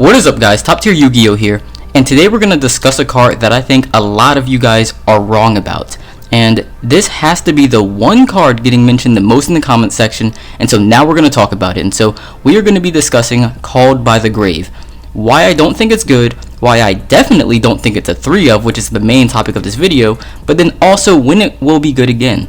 What is up, guys? TopTierYugioh here, and today we're going to discuss a card that I think a lot of you guys are wrong about. And this has to be the one card getting mentioned the most in the comment section, and so now we're going to talk about it. And so we are going to be discussing Called by the Grave. Why I don't think it's good, why I definitely don't think it's a 3 of, which is the main topic of this video, but then also when it will be good again.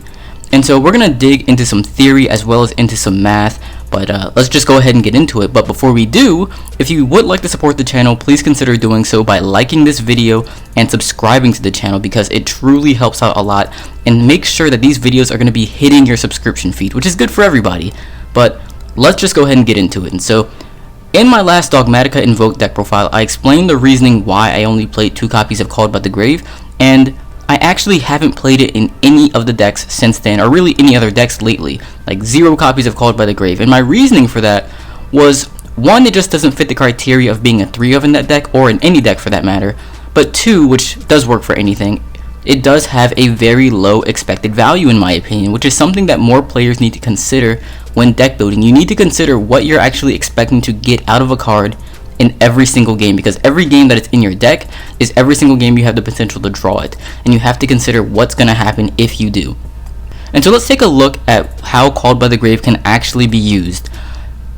And so we're going to dig into some theory as well as into some math, but let's just go ahead and get into it. But before we do, if you would like to support the channel, please consider doing so by liking this video and subscribing to the channel, because it truly helps out a lot, and make sure that these videos are going to be hitting your subscription feed, which is good for everybody. But let's just go ahead and get into it. And so in my last Dogmatica Invoke deck profile, I explained the reasoning why I only played 2 copies of Called by the Grave, and I actually haven't played it in any of the decks since then, or really any other decks lately, like 0 copies of Called by the Grave. And my reasoning for that was, 1, it just doesn't fit the criteria of being a 3 of in that deck, or in any deck for that matter, but 2, which does work for anything, it does have a very low expected value in my opinion, which is something that more players need to consider when deck building. You need to consider what you're actually expecting to get out of a card in every single game, because every game that it's in your deck is every single game you have the potential to draw it, and you have to consider what's going to happen if you do. And so let's take a look at how Called by the Grave can actually be used.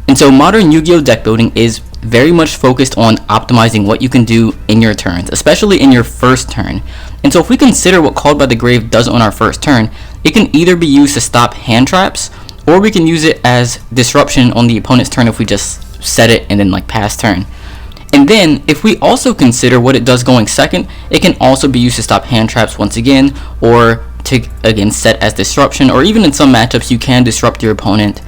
And so modern Yu-Gi-Oh deck building is very much focused on optimizing what you can do in your turns, especially in your first turn. And so if we consider what Called by the Grave does on our first turn, it can either be used to stop hand traps, or we can use it as disruption on the opponent's turn if we just set it and then pass turn. And then if we also consider what it does going second, it can also be used to stop hand traps once again, or to again set as disruption, or even in some matchups you can disrupt your opponent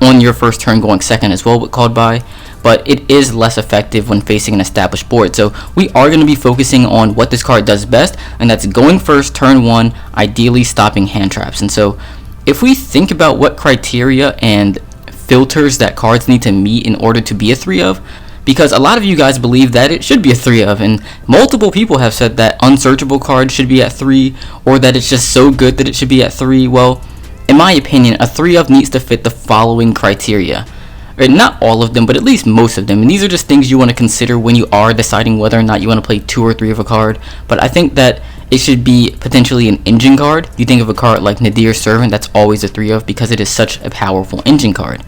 on your first turn going second as well with Called by, but it is less effective when facing an established board. So we are going to be focusing on what this card does best, and that's going first turn 1, ideally stopping hand traps. And so if we think about what criteria and filters that cards need to meet in order to be a 3 of, because a lot of you guys believe that it should be a 3 of, and multiple people have said that unsearchable cards should be at 3, or that it's just so good that it should be at 3. Well, in my opinion, a 3 of needs to fit the following criteria, or not all of them, but at least most of them. And these are just things you want to consider when you are deciding whether or not you want to play 2 or 3 of a card. But I think that it should be potentially an engine card. You think of a card like Nadir's Servant, that's always a 3 of because it is such a powerful engine card.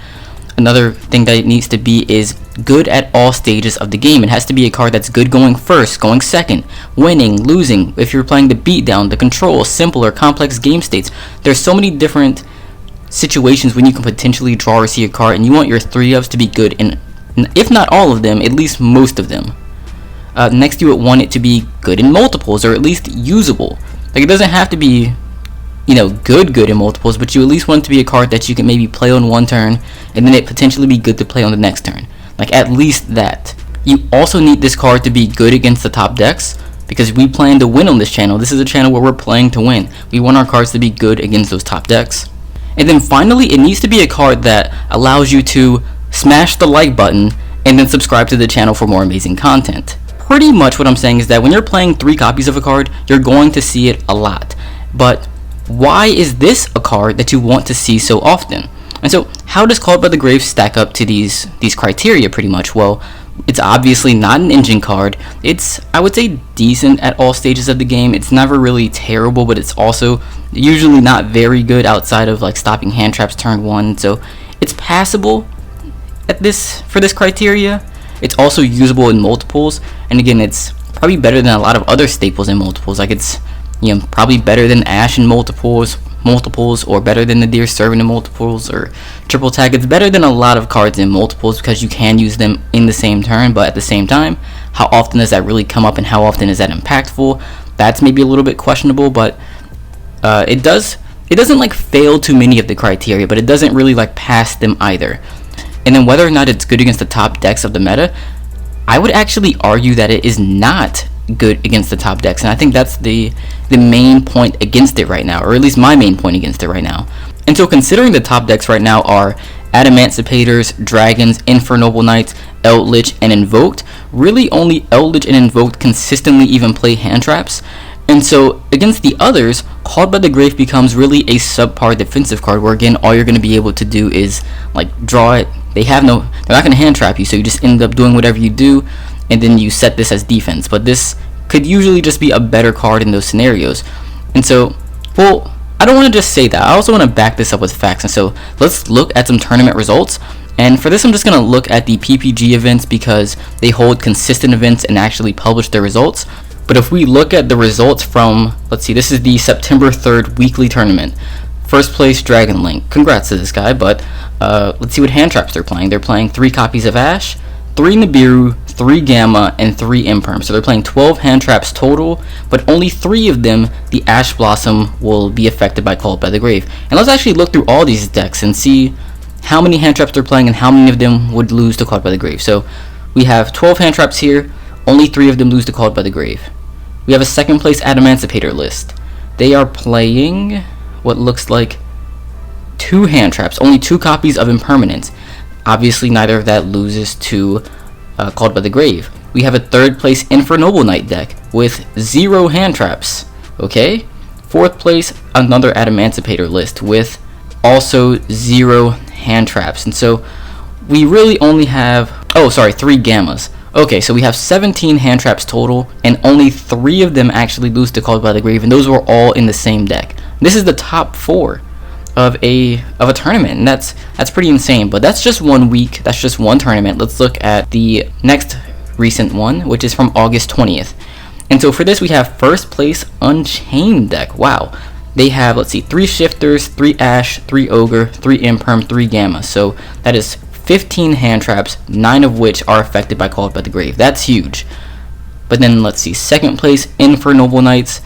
Another thing that it needs to be is good at all stages of the game. It has to be a card that's good going first, going second, winning, losing. If you're playing the beatdown, the control, simple or complex game states, there's so many different situations when you can potentially draw or see a card, and you want your 3 ofs to be good in, if not all of them, at least most of them. Next, you would want it to be good in multiples, or at least usable. Like, it doesn't have to be, good in multiples, but you at least want it to be a card that you can maybe play on one turn, and then it potentially be good to play on the next turn. Like, at least that. You also need this card to be good against the top decks, because we plan to win on this channel. This is a channel where we're playing to win. We want our cards to be good against those top decks. And then finally, it needs to be a card that allows you to smash the like button and then subscribe to the channel for more amazing content. Pretty much what I'm saying is that when you're playing 3 copies of a card, you're going to see it a lot. But why is this a card that you want to see so often? And so how does Called by the Grave stack up to these criteria pretty much? Well, it's obviously not an engine card. It's, I would say, decent at all stages of the game. It's never really terrible, but it's also usually not very good outside of stopping hand traps turn 1. So it's passable at for this criteria. It's also usable in multiples, and again, it's probably better than a lot of other staples in multiples. Like, it's probably better than Ash in multiples, or better than Nadir's Servant in multiples, or Triple Tag. It's better than a lot of cards in multiples because you can use them in the same turn. But at the same time, how often does that really come up, and how often is that impactful? That's maybe a little bit questionable, but it doesn't fail too many of the criteria, but it doesn't really pass them either. And then whether or not it's good against the top decks of the meta, I would actually argue that it is not good against the top decks, and I think that's the main point against it right now, or at least my main point against it right now. And so considering the top decks right now are Adamancipators, Dragons, Infernoble Knights, Eldritch, and Invoked, really only Eldritch and Invoked consistently even play hand traps. And so against the others, Called by the Grave becomes really a subpar defensive card, where again all you're going to be able to do is draw it, they're not going to hand trap you, so you just end up doing whatever you do, and then you set this as defense. But this could usually just be a better card in those scenarios. And so, well, I don't want to just say that. I also want to back this up with facts. And so let's look at some tournament results. And for this, I'm just going to look at the PPG events because they hold consistent events and actually publish their results. But if we look at the results from, let's see, this is the September 3rd weekly tournament. First place, Dragon Link. Congrats to this guy, but let's see what hand traps they're playing. They're playing 3 copies of Ash, 3 Nibiru, 3 Gamma, and 3 Imperm. So they're playing 12 hand traps total, but only 3 of them, the Ash Blossom, will be affected by Called by the Grave. And let's actually look through all these decks and see how many hand traps they're playing and how many of them would lose to Called by the Grave. So we have 12 hand traps here, only 3 of them lose to Called by the Grave. We have a second place Adamancipator list. They are playing what looks like 2 hand traps, only 2 copies of Impermanence. Obviously, neither of that loses to Called by the Grave. We have a third place Infernoble Knight deck with 0 hand traps. Okay. Fourth place, another Adamancipator list with also 0 hand traps. And so we really only have 3 Gammas. Okay, so we have 17 hand traps total, and only 3 of them actually lose to Called by the Grave, and those were all in the same deck. This is the top 4 of a tournament, and that's pretty insane. But that's just 1 week, that's just 1 tournament. Let's look at the next recent one, which is from August 20th. And so for this, we have first place Unchained deck. Wow. They have, let's see, 3 Shifters, 3 Ash, 3 Ogre, 3 Imperm, 3 Gamma. So that is 15 hand traps, 9 of which are affected by Called by the Grave. That's huge. But then let's see, second place Infernoble Knights.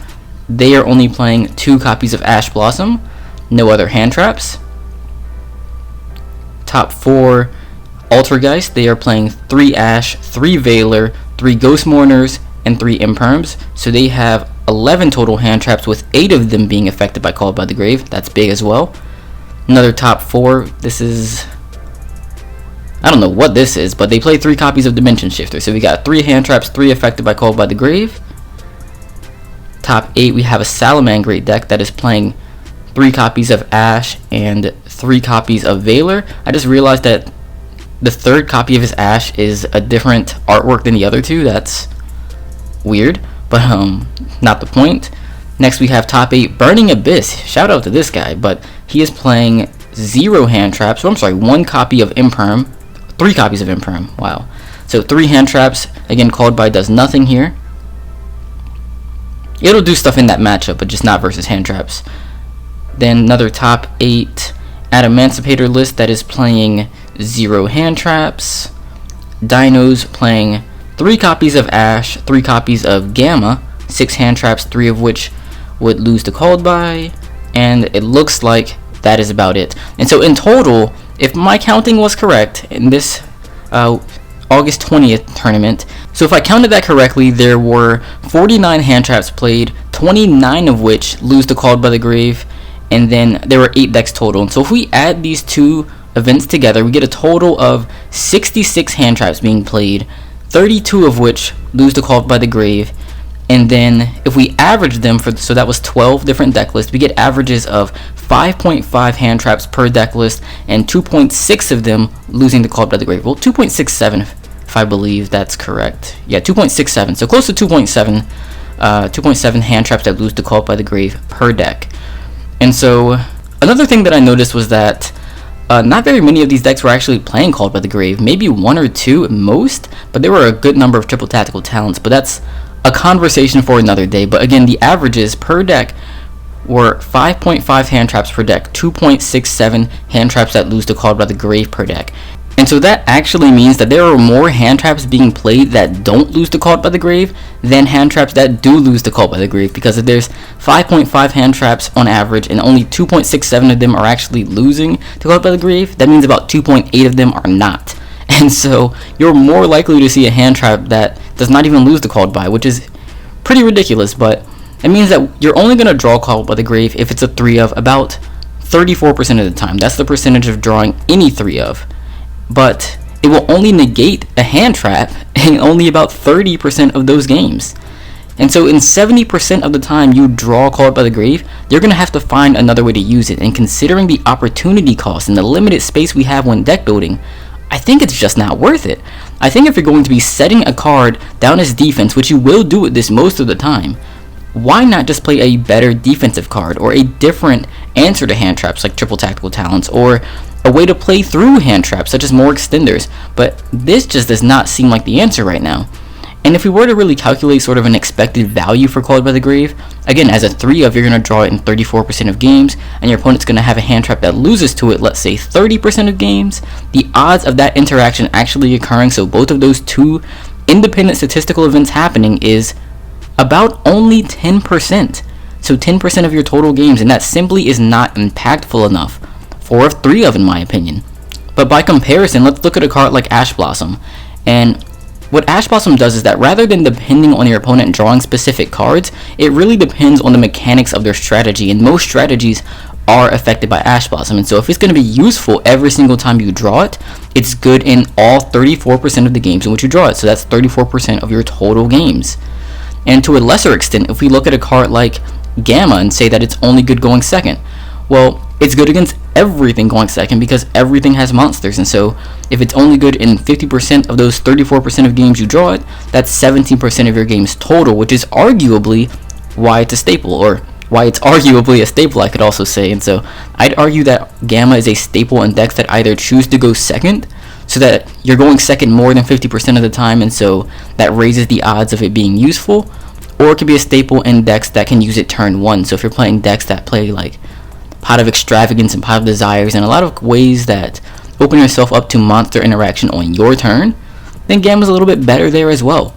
They are only playing 2 copies of Ash Blossom, no other hand traps. Top 4 Altergeist. They are playing 3 Ash, 3 Veiler, 3 Ghost Mourners, and 3 Imperms. So they have 11 total hand traps, with 8 of them being affected by Called by the Grave. That's big as well. Another top 4. This is, I don't know what this is, but they play 3 copies of Dimension Shifter. So we got 3 hand traps, 3 affected by Called by the Grave. Top 8, we have a Salamangreat deck that is playing 3 copies of Ash and 3 copies of Veiler. I just realized that the 3rd copy of his Ash is a different artwork than the other 2. That's weird, but not the point. Next we have top 8 Burning Abyss. Shout out to this guy, but he is playing 0 hand traps. 1 copy of Imperm, 3 copies of Imperm. Wow. So 3 hand traps. Again, Called by does nothing here. It'll do stuff in that matchup, but just not versus hand traps. Then another top 8 Adamancipator list that is playing 0 hand traps. Dinos playing 3 copies of Ash, 3 copies of Gamma, 6 hand traps, 3 of which would lose to Called by. And it looks like that is about it. And so in total, if my counting was correct in this August 20th tournament, so if I counted that correctly, there were 49 hand traps played, 29 of which lose to Called by the Grave, and then there were 8 decks total. And so if we add these 2 events together, we get a total of 66 hand traps being played, 32 of which lose to Called by the Grave. And then if we average them, so that was 12 different deck lists, we get averages of 5.5 hand traps per deck list, and 2.6 of them losing to Called by the Grave. Well, 2.67 if I believe that's correct. Yeah, 2.67, so close to 2.7 hand traps that lose to Called by the Grave per deck. And so another thing that I noticed was that not very many of these decks were actually playing Called by the Grave. Maybe 1 or 2 at most, but there were a good number of triple tactical talents. But that's a conversation for another day. But again, the averages per deck were 5.5 hand traps per deck, 2.67 hand traps that lose to Called by the Grave per deck. And so that actually means that there are more hand traps being played that don't lose to Called by the Grave than hand traps that do lose to Called by the Grave, because if there's 5.5 hand traps on average and only 2.67 of them are actually losing to Called by the Grave, that means about 2.8 of them are not. And so you're more likely to see a hand trap that does not even lose to Called by, which is pretty ridiculous. But it means that you're only going to draw Called by the Grave if it's a 3 of about 34% of the time. That's the percentage of drawing any 3 of. But it will only negate a hand trap in only about 30% of those games. And so in 70% of the time you draw Called by the Grave, you're going to have to find another way to use it. And considering the opportunity cost and the limited space we have when deck building, I think it's just not worth it. I think if you're going to be setting a card down as defense, which you will do with this most of the time, why not just play a better defensive card or a different answer to hand traps like triple tactical talents, or a way to play through hand traps such as more extenders? But this just does not seem like the answer right now. And if we were to really calculate sort of an expected value for Called by the Grave, again, as a 3-of, you're going to draw it in 34% of games, and your opponent's going to have a hand trap that loses to it, let's say 30% of games. The odds of that interaction actually occurring, so both of those two independent statistical events happening, is about only 10%. So 10% of your total games, and that simply is not impactful enough for a 3-of, in my opinion. But by comparison, let's look at a card like Ash Blossom. And what Ash Blossom does is that rather than depending on your opponent drawing specific cards, it really depends on the mechanics of their strategy, and most strategies are affected by Ash Blossom. And so if it's going to be useful every single time you draw it, it's good in all 34% of the games in which you draw it. So that's 34% of your total games. And to a lesser extent, if we look at a card like Gamma and say that it's only good going second, well, it's good against everything going second because everything has monsters. And so if it's only good in 50% of those 34% of games you draw it, that's 17% of your games total, which is arguably why it's a staple, or why it's arguably a staple, I could also say. And so I'd argue that Gamma is a staple in decks that either choose to go second, so that you're going second more than 50% of the time, and so that raises the odds of it being useful, or it could be a staple in decks that can use it turn 1. So if you're playing decks that play like Pot of Extravagance and Pot of Desires, and a lot of ways that open yourself up to monster interaction on your turn, then Gamma's a little bit better there as well.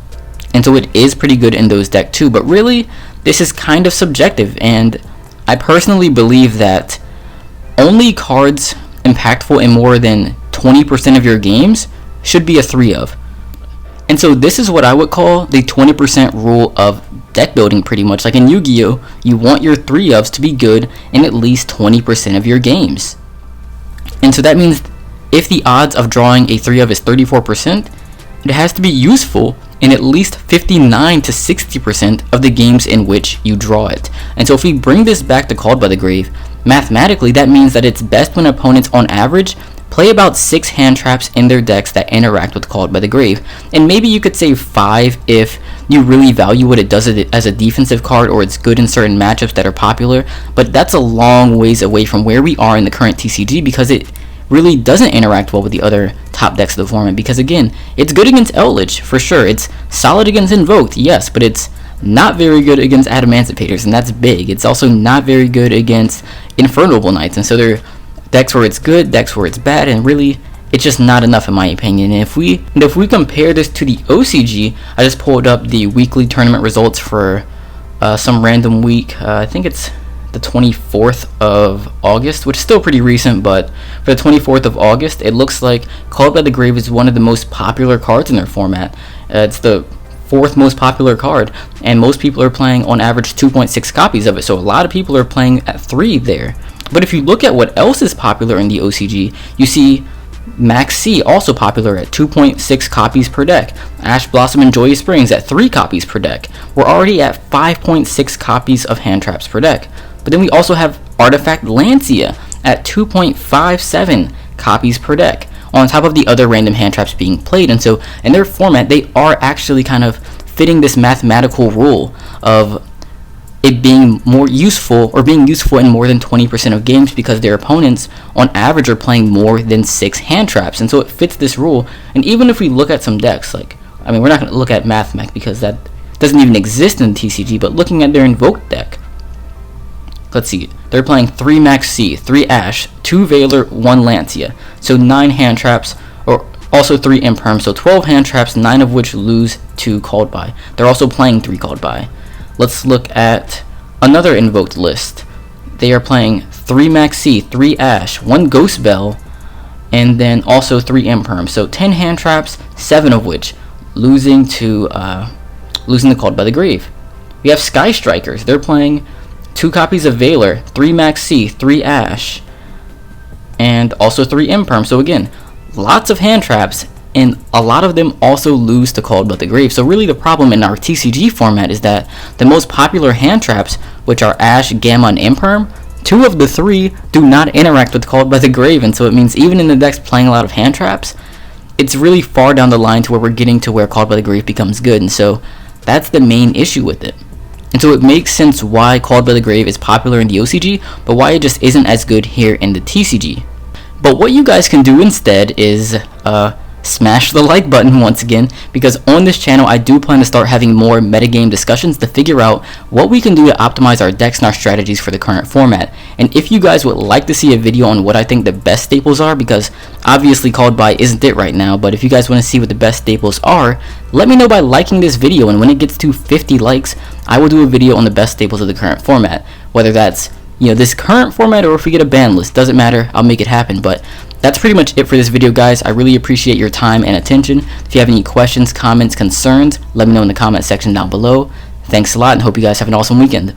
And so it is pretty good in those decks too, but really, this is kind of subjective, and I personally believe that only cards impactful in more than 20% of your games should be a 3-of. And so this is what I would call the 20% rule of deck building, pretty much. Like in Yu-Gi-Oh, you want your 3-ofs to be good in at least 20% of your games. And so that means if the odds of drawing a 3-of is 34%, it has to be useful in at least 59 to 60% of the games in which you draw it. And so if we bring this back to Called by the Grave, mathematically that means that it's best when opponents on average play about 6 hand traps in their decks that interact with Called by the Grave. And maybe you could say 5 if you really value what it does as a defensive card, or it's good in certain matchups that are popular, but that's a long ways away from where we are in the current TCG, because it really doesn't interact well with the other top decks of the format. Because again, it's good against Eldritch for sure, it's solid against Invoked, yes, but it's not very good against Adamancipators, and that's big. It's also not very good against Infernal Knights, and so there are decks where it's good, decks where it's bad, and really it's just not enough in my opinion. And if we compare this to the OCG, I just pulled up the weekly tournament results for some random week. I think it's the 24th of August, which is still pretty recent, but for the 24th of August, it looks like Called by the Grave is one of the most popular cards in their format. It's the 4th most popular card, and most people are playing on average 2.6 copies of it, so a lot of people are playing at 3 there. But if you look at what else is popular in the OCG, you see Max C also popular at 2.6 copies per deck. Ash Blossom and Joyous Springs at 3 copies per deck. We're already at 5.6 copies of hand traps per deck. But then we also have Artifact Lancia at 2.57 copies per deck, on top of the other random hand traps being played. And so in their format, they are actually kind of fitting this mathematical rule of it being more useful, or being useful in more than 20% of games, because their opponents on average are playing more than 6 hand traps. And so it fits this rule. And even if we look at some decks, like, I mean, we're not going to look at MathMech because that doesn't even exist in the TCG, but looking at their Invoked deck, let's see, they're playing 3 Max C, 3 Ash, 2 Veiler, 1 Lancia, so 9 hand traps, or also 3 Imperm, so 12 hand traps, 9 of which lose to Called by. They're also playing 3 Called by. Let's look at another Invoked list. They are playing 3 Max C, 3 Ash, 1 Ghost Bell, and then also 3 Imperm. So 10 hand traps, 7 of which losing to Called by the Grave. We have Sky Strikers. They're playing 2 copies of Veiler, 3 Max C, 3 Ash, and also 3 Imperm. So again, lots of hand traps, and a lot of them also lose to Called by the Grave. So really the problem in our TCG format is that the most popular hand traps, which are Ash, Gamma, and Imperm, 2 of the 3 do not interact with Called by the Grave. And so it means even in the decks playing a lot of hand traps, it's really far down the line to where we're getting to where Called by the Grave becomes good, and so that's the main issue with it. And so it makes sense why Called by the Grave is popular in the OCG, but why it just isn't as good here in the TCG. But what you guys can do instead is smash the like button once again, because on this channel I do plan to start having more metagame discussions to figure out what we can do to optimize our decks and our strategies for the current format. And if you guys would like to see a video on what I think the best staples are, because obviously Called by isn't it right now, but if you guys want to see what the best staples are, let me know by liking this video, and when it gets to 50 likes, I will do a video on the best staples of the current format. Whether that's, you know, this current format or if we get a ban list, doesn't matter, I'll make it happen. But that's pretty much it for this video, guys. I really appreciate your time and attention. If you have any questions, comments, concerns, let me know in the comment section down below. Thanks a lot, and hope you guys have an awesome weekend.